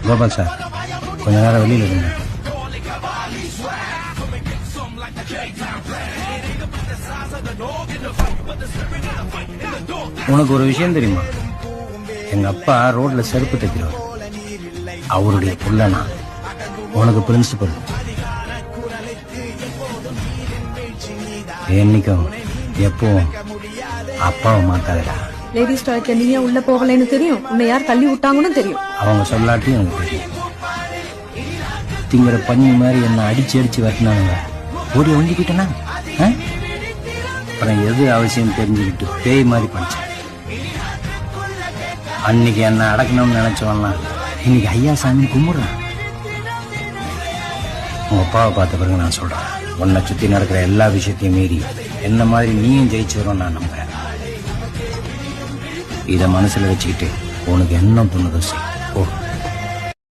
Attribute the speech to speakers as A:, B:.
A: Gopal sir, கொஞ்ச நேரம் வெளியில் இருங்க. உனக்கு ஒரு விஷயம் தெரியுமா? எங்க அப்பா ரோட்ல செருப்பு தைக்கிறவர். அவருடைய புள்ளனா உனக்கு பிரின்சிபல். என்னைக்கும் எப்பவும் அப்பாவை மாத்தாதடா.
B: லேடிஸ் டாய்லெட்ல நீ உள்ள போகலைன்னு தெரியும், உன்னை யார் தள்ளி விட்டாங்கன்னு தெரியும்.
A: அவங்க சொல்லாட்டியும் எனக்கு தெரியும். திங்கிற பண்ணி மாதிரி என்ன அடிச்சு அடிச்சு வரட்டினாங்க. ஓடி ஒண்டிக்கிட்டேனா? அப்புறம் எது அவசியம் தெரிஞ்சுக்கிட்டு பேய் மாதிரி படிச்சேன். அன்னைக்கு என்ன அடக்கணும்னு நினைச்சவன்னா இன்னைக்கு ஐயா சாமி கும்பிடுறேன். உங்க அப்பாவை பார்த்த பிறகு நான் சொல்றேன், உன்னை சுத்தி நடக்கிற எல்லா விஷயத்தையும் மீறி என்ன மாதிரி நீயும் ஜெயிச்சு வரும் நான் நம்புறேன். இத மனசுல வச்சுக்கிட்டு உனக்கு என்ன பண்ணுதோ செய். ஓ.